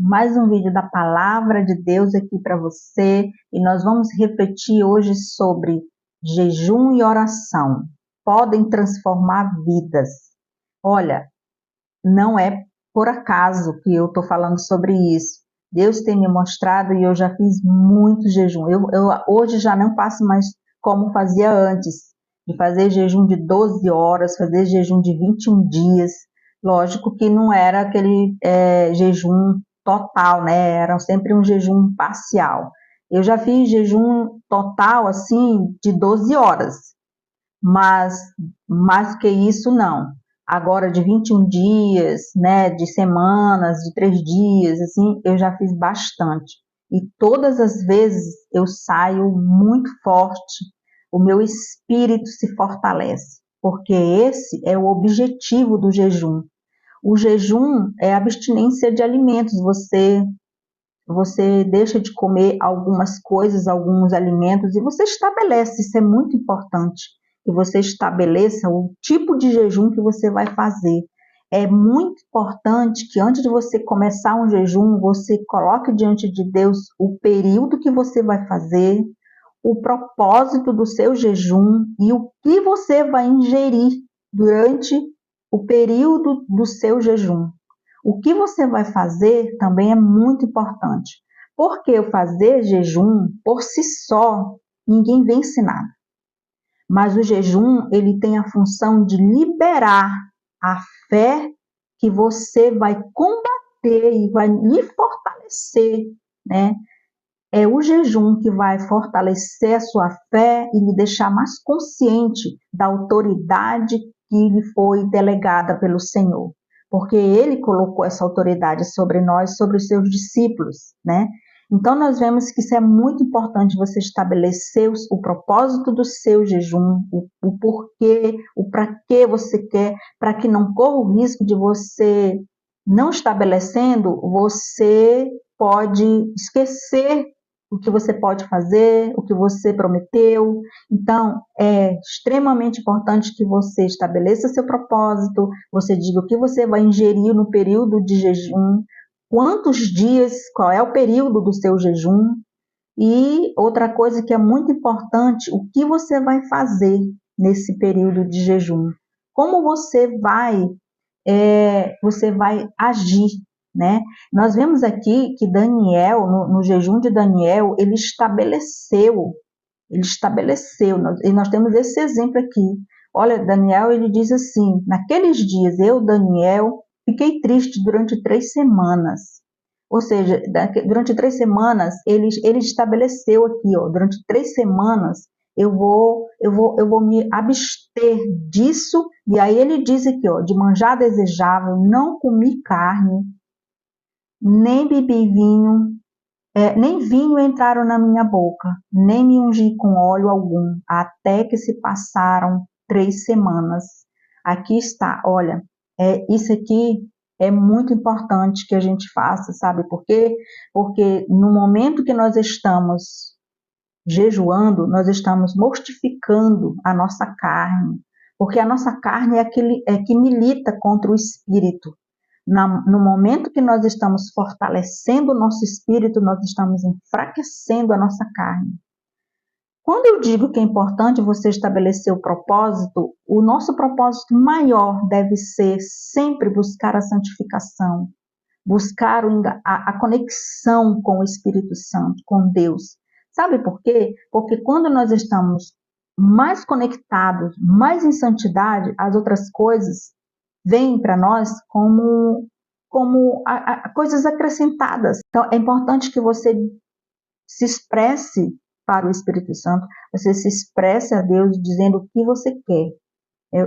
mais um vídeo da Palavra de Deus aqui para você e nós vamos refletir hoje sobre jejum e oração. Podem transformar vidas. Olha, não é por acaso que eu estou falando sobre isso. Deus tem me mostrado e eu já fiz muito jejum. Eu hoje já não faço mais como fazia antes, de fazer jejum de 12 horas, fazer jejum de 21 dias. Lógico que não era aquele jejum total, né? Era sempre um jejum parcial. Eu já fiz jejum total, assim, de 12 horas, mas mais que isso, não. Agora, de 21 dias, né, de semanas, de 3 dias, assim, eu já fiz bastante. E todas as vezes eu saio muito forte, o meu espírito se fortalece, porque esse é o objetivo do jejum. O jejum é abstinência de alimentos, você deixa de comer algumas coisas, alguns alimentos, e você estabelece, isso é muito importante, que você estabeleça o tipo de jejum que você vai fazer. É muito importante que antes de você começar um jejum, você coloque diante de Deus o período que você vai fazer, o propósito do seu jejum e o que você vai ingerir durante o período do seu jejum. O que você vai fazer também é muito importante, porque fazer jejum por si só, ninguém vence nada. Mas o jejum, ele tem a função de liberar a fé que você vai combater e vai lhe fortalecer, né? É o jejum que vai fortalecer a sua fé e lhe deixar mais consciente da autoridade que lhe foi delegada pelo Senhor. Porque Ele colocou essa autoridade sobre nós, sobre os seus discípulos, né? Então, nós vemos que isso é muito importante, você estabelecer o propósito do seu jejum, o porquê, o para que você quer, para que não corra o risco de você, não estabelecendo, você pode esquecer o que você pode fazer, o que você prometeu. Então, é extremamente importante que você estabeleça seu propósito, você diga o que você vai ingerir no período de jejum, quantos dias, qual é o período do seu jejum, e outra coisa que é muito importante, o que você vai fazer nesse período de jejum. Como você vai agir, né? Nós vemos aqui que Daniel, no jejum de Daniel, ele estabeleceu, e nós temos esse exemplo aqui. Olha, Daniel, ele diz assim, naqueles dias, eu, Daniel, fiquei triste durante 3 semanas. Ou seja, durante 3 semanas, ele estabeleceu aqui, ó, durante 3 semanas, eu vou me abster disso, e aí ele diz aqui, ó, de manjar desejável, não comi carne, nem bebi vinho, nem vinho entraram na minha boca, nem me ungi com óleo algum, até que se passaram 3 semanas. Aqui está, olha, isso aqui é muito importante que a gente faça, sabe por quê? Porque no momento que nós estamos jejuando, nós estamos mortificando a nossa carne, porque a nossa carne é que milita contra o espírito. No momento que nós estamos fortalecendo o nosso espírito, nós estamos enfraquecendo a nossa carne. Quando eu digo que é importante você estabelecer o propósito, o nosso propósito maior deve ser sempre buscar a santificação, buscar a conexão com o Espírito Santo, com Deus. Sabe por quê? Porque quando nós estamos mais conectados, mais em santidade, as outras coisas vêm para nós como coisas acrescentadas. Então, é importante que você se expresse para o Espírito Santo, você se expresse a Deus dizendo o que você quer.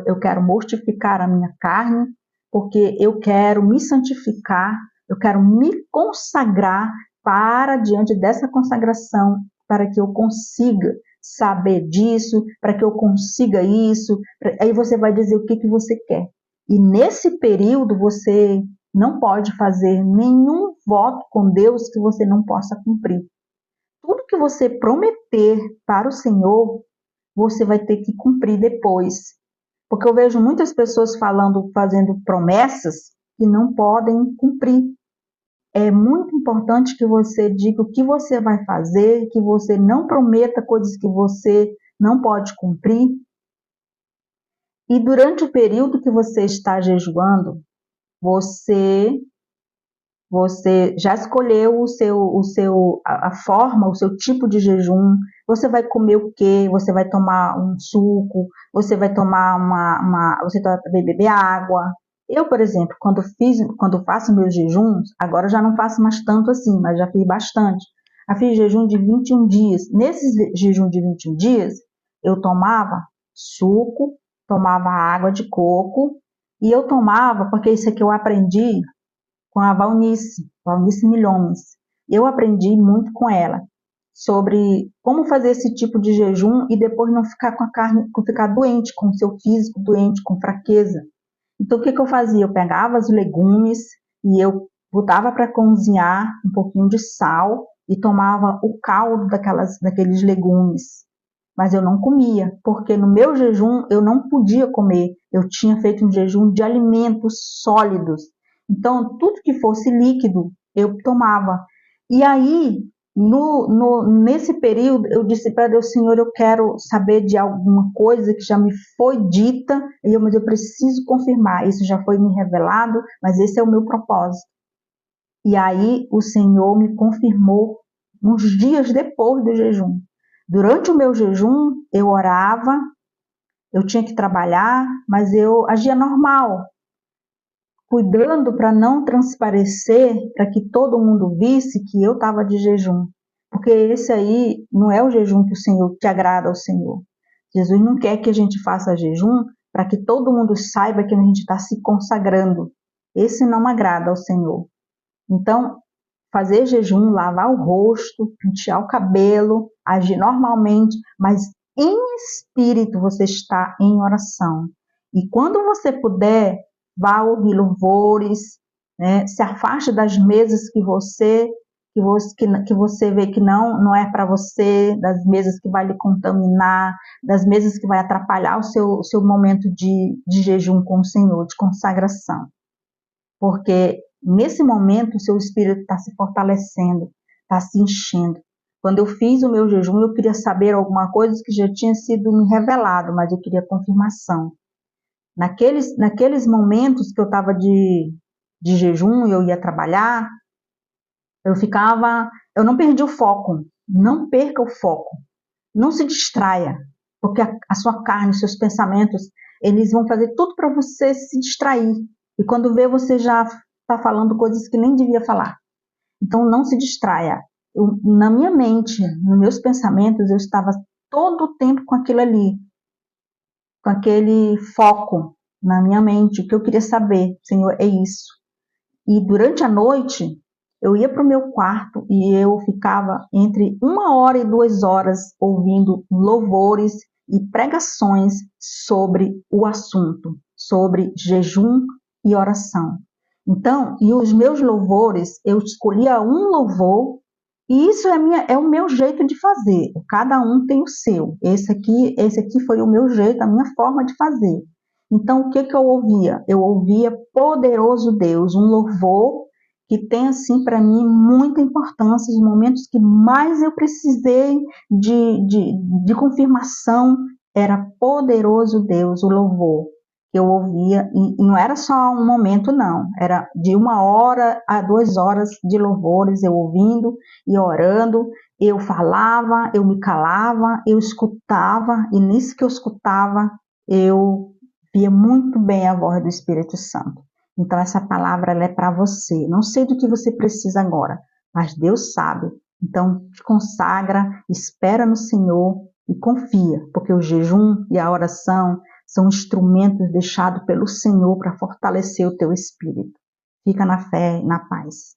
Eu quero mortificar a minha carne, porque eu quero me santificar, eu quero me consagrar para diante dessa consagração, para que eu consiga saber disso, para que eu consiga isso. Aí você vai dizer o que você quer. E nesse período você não pode fazer nenhum voto com Deus que você não possa cumprir. Tudo que você prometer para o Senhor, você vai ter que cumprir depois. Porque eu vejo muitas pessoas fazendo promessas que não podem cumprir. é muito importante que você diga o que você vai fazer, que você não prometa coisas que você não pode cumprir. E durante o período que você está jejuando, você já escolheu a forma, o seu tipo de jejum. Você vai comer o quê? Você vai tomar um suco? Você vai tomar você vai beber água? Eu, por exemplo, quando faço meus jejuns, agora já não faço mais tanto assim, mas já fiz bastante. Eu fiz jejum de 21 dias. Nesses jejum de 21 dias, eu tomava suco, tomava água de coco, e eu tomava, porque isso aqui eu aprendi com a Valnice Milhomes. Eu aprendi muito com ela sobre como fazer esse tipo de jejum e depois não ficar com a carne, ficar doente, com o seu físico doente, com fraqueza. Então o que eu fazia? Eu pegava os legumes e eu botava para cozinhar um pouquinho de sal e tomava o caldo daqueles legumes. Mas eu não comia, porque no meu jejum eu não podia comer. Eu tinha feito um jejum de alimentos sólidos. Então, tudo que fosse líquido, eu tomava. E aí, nesse período, eu disse para Deus, Senhor, eu quero saber de alguma coisa que já me foi dita, mas eu preciso confirmar. Isso já foi me revelado, mas esse é o meu propósito. E aí, o Senhor me confirmou uns dias depois do jejum. Durante o meu jejum, eu orava, eu tinha que trabalhar, mas eu agia normal, cuidando para não transparecer, para que todo mundo visse que eu estava de jejum. Porque esse aí não é o jejum que agrada ao Senhor. Jesus não quer que a gente faça jejum para que todo mundo saiba que a gente está se consagrando. Esse não agrada ao Senhor. Então, fazer jejum, lavar o rosto, pentear o cabelo, agir normalmente, mas em espírito você está em oração. E quando você puder, vá ouvir louvores, né? Se afaste das mesas que você vê que não é para você, das mesas que vai lhe contaminar, das mesas que vai atrapalhar o seu momento de jejum com o Senhor, de consagração. Porque nesse momento o seu espírito está se fortalecendo, está se enchendo. Quando eu fiz o meu jejum, eu queria saber alguma coisa que já tinha sido me revelado, mas eu queria confirmação. Naqueles momentos que eu estava de jejum e eu ia trabalhar, eu não perdi o foco. Não perca o foco. Não se distraia, porque a sua carne, os seus pensamentos, eles vão fazer tudo para você se distrair. E quando vê, você já está falando coisas que nem devia falar. Então, não se distraia. Na minha mente, nos meus pensamentos, eu estava todo o tempo com aquilo ali, com aquele foco na minha mente. O que eu queria saber, Senhor, é isso. E durante a noite, eu ia para o meu quarto e eu ficava entre 1 hora e 2 horas ouvindo louvores e pregações sobre o assunto, sobre jejum e oração. Então, e os meus louvores, eu escolhia um louvor e isso é o meu jeito de fazer. Cada um tem o seu. Esse aqui foi o meu jeito, a minha forma de fazer. Então, o que eu ouvia? Eu ouvia Poderoso Deus, um louvor que tem, assim, para mim, muita importância. Os momentos que mais eu precisei de confirmação era Poderoso Deus, o louvor que eu ouvia. E não era só um momento, não. Era de 1 hora a 2 horas de louvores, eu ouvindo e orando. Eu falava, eu me calava, eu escutava. E nisso que eu escutava, eu via muito bem a voz do Espírito Santo. Então, essa palavra ela é para você. Não sei do que você precisa agora, mas Deus sabe. Então, te consagra, espera no Senhor e confia, porque o jejum e a oração são instrumentos deixados pelo Senhor para fortalecer o teu espírito. Fica na fé e na paz.